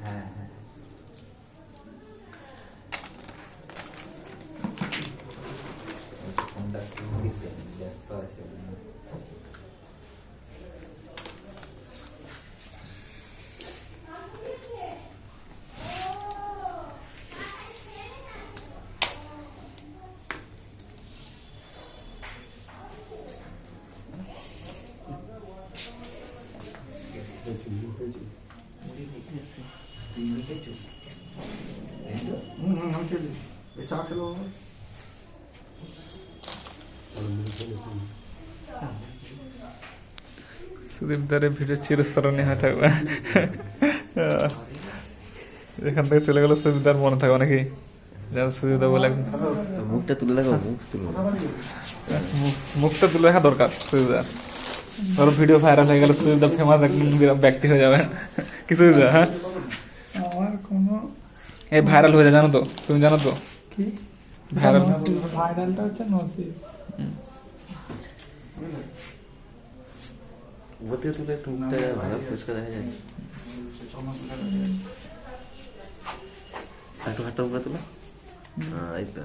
হ্যাঁ হ্যাঁ ফোনটা দিচ্ছে ব্যস্ত আছে। চা খেলো সুদীপদারের ভিডিও চিরস্মরণীয় হয়ে থাকবে। এখান থেকে চলে গেল সুদীপদার মনে থাকবে নাকি? সুদীপদা বলে মুখটা তুলে দেখো, মুখ তুলো, মুখটা তুলে রাখা দরকার সুদীপদার। ধরো ভিডিও ভাইরাল হয়ে গেল, সুদীপদা ফেমাস একদম ব্যক্তি হয়ে যাবে কি সুদীপদা? হ্যাঁ আমার কোনো এই ভাইরাল হয়ে যায়, জানো তো? তুমি জানো তো কি ভাইরাল? ভাইরালটা হচ্ছে নসিব। উপর থেকে তুলে একটু মুখটা ভালো পরিষ্কার দেখা যায়। একটু হাতটা উপরে তুলো, এই তো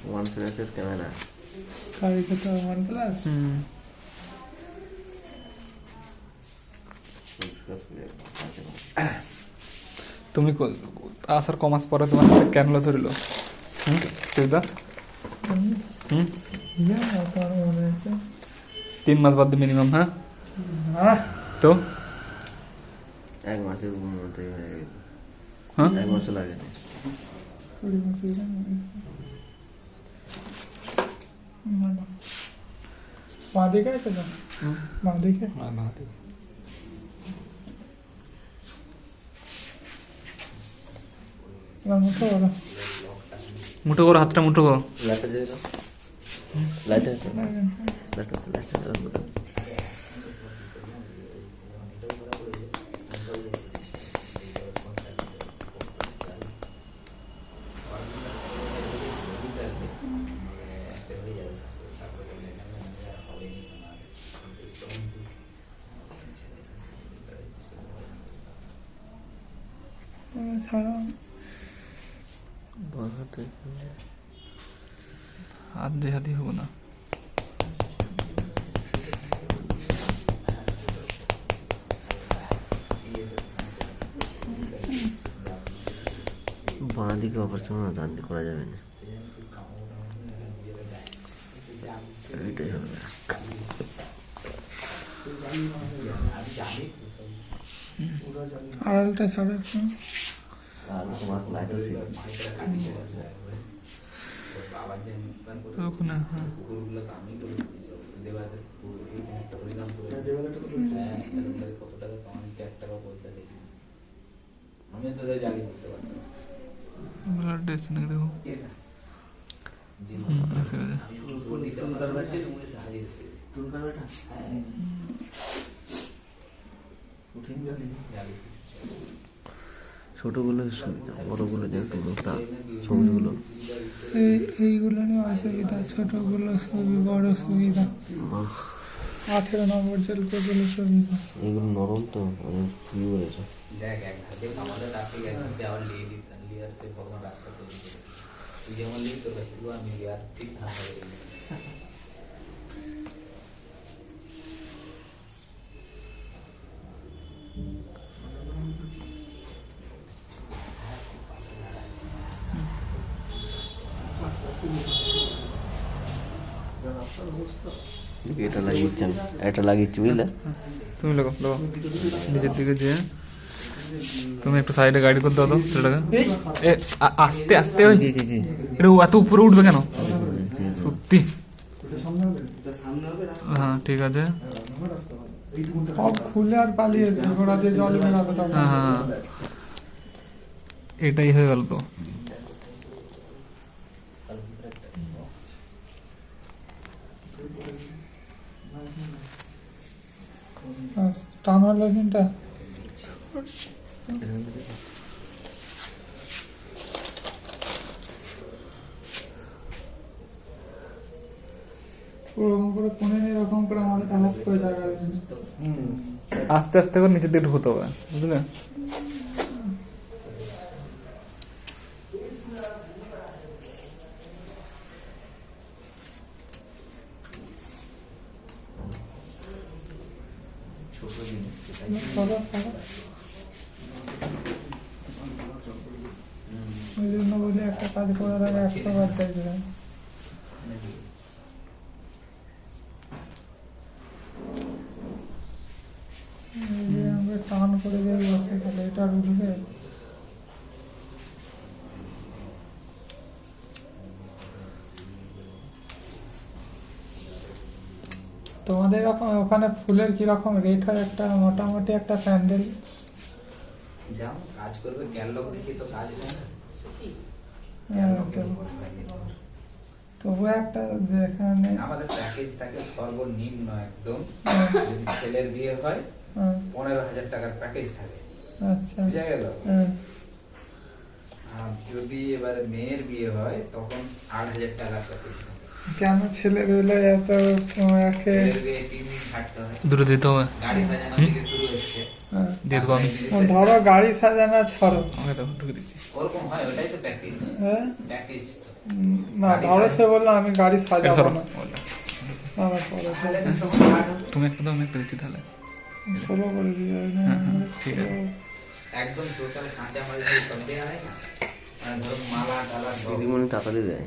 ওয়ান প্লাসের ক্যামেরা। কারি খেতে ওয়ান প্লাস। তুমি আসার কমাস পরে তোমার কেন ধরিল সুদীপদা? তোমার মনে আছে 3 মাস বাদ মিনিমাম। হ্যাঁ তো এক মাসের মধ্যে হয়ে গেছে। হ্যাঁ 1 মাসও লাগেনি। 20 বছর মা দেখে আছে না? মা দেখে মুখে ওরা মুঠো করো, হাতটা মুঠো করো। লাইটটা দিয়ে দাও, লাইটটা লাইটটা ছাড়া হাত যে হাতি হবো না। বাঁ দিকে অপারেশন না, ডান দিকে করা যাবে না। এটাই হবে। আড়ালটা ছাড়া আর তোমার লাইটও ছিল। ওখানে হ্যাঁ ব্লাড টেস্ট নাকি দেখো। ছোটগুলো সুবিধা, বড়গুলো যেহেতু মোটা, সবুজগুলো এইগুলো নিয়ে অসুবিধা, ছোটগুলো বড় সুবিধা। 18 নম্বর জেল করলে সুবিধা। এগুলো নরম তো, আমি শুরু করেছে। এটা লাগিয়েছেন, এটা লাগিয়েছি বুঝলে। তুমি লাগো লাগো নিজের দিকে যে তুমি একটু সাইডে গাড়ি করে দাও তো ছেলেটাকে। আস্তে আস্তে ওই এটা এত উপরে উঠবে কেন সত্যি? হ্যাঁ ঠিক আছে। সব খুলে আর পালিয়েছে, ঘোড়া দিয়ে জল বেরাবে। হ্যাঁ এটাই হয়ে গেল তো। টানার লাইনটা ওরকম করে কোনে নিয়ে এরকম করে আমাদের হাত করে জায়গা দিন। আস্তে আস্তে করে নিচের দিকে ঢুকতে হবে, বুঝলে? সরো, সরো। ওই জন্য বলি একটা কাজ করার আগে একটা বার দেখবে। এই যে আমরা টান করে দিয়ে বসে তাহলে এটা উঠবে। তোমাদের ওখানে ফুলের কিরকম রেট হয় একটা মোটামুটি একটা প্যান্ডেল? যাও কাজ করবে ক্যাটলগ দেখি তো কাজ হয় না। তবু একটা যেখানে আমাদের প্যাকেজ থাকে সর্বনিম্ন একদম, যদি ছেলের বিয়ে হয় 15,000 টাকার প্যাকেজ থাকে, আচ্ছা বুঝা গেল? হ্যাঁ। আর যদি এবারে মেয়ের বিয়ে হয় তখন 8,000 টাকার প্যাকেজ থাকে। কেন ছেলের হলে এত একে ছেলের বিয়ে 3 দিন থাকতে হয়, দুটো দিতে হবে। গাড়ি সাজানো থেকে শুরু হচ্ছে। দিয়ে দেবো আমি। ধরো গাড়ি সাজানো ছাড়ো, আমাকে দেখো ঢুকে দিচ্ছি। ওরকম হয়, ওটাই তো প্যাকেজ। হ্যাঁ প্যাকেজ না ধরো সে বললো আমি গাড়ি এটা সাজাবো ধরো না, ওটা। আমার পরে তাহলে তো সব কাট তুমি একটা দাও, আমি একটা দিচ্ছি তাহলে। 16 করে দিয়ে ঠিক আছে। একদম টোটাল কাঁচা মাল দিয়ে সব দেওয়া হয় না, মানে ধরো মালা টালা সব। দিদিমণি টাকা দিয়ে দেয়।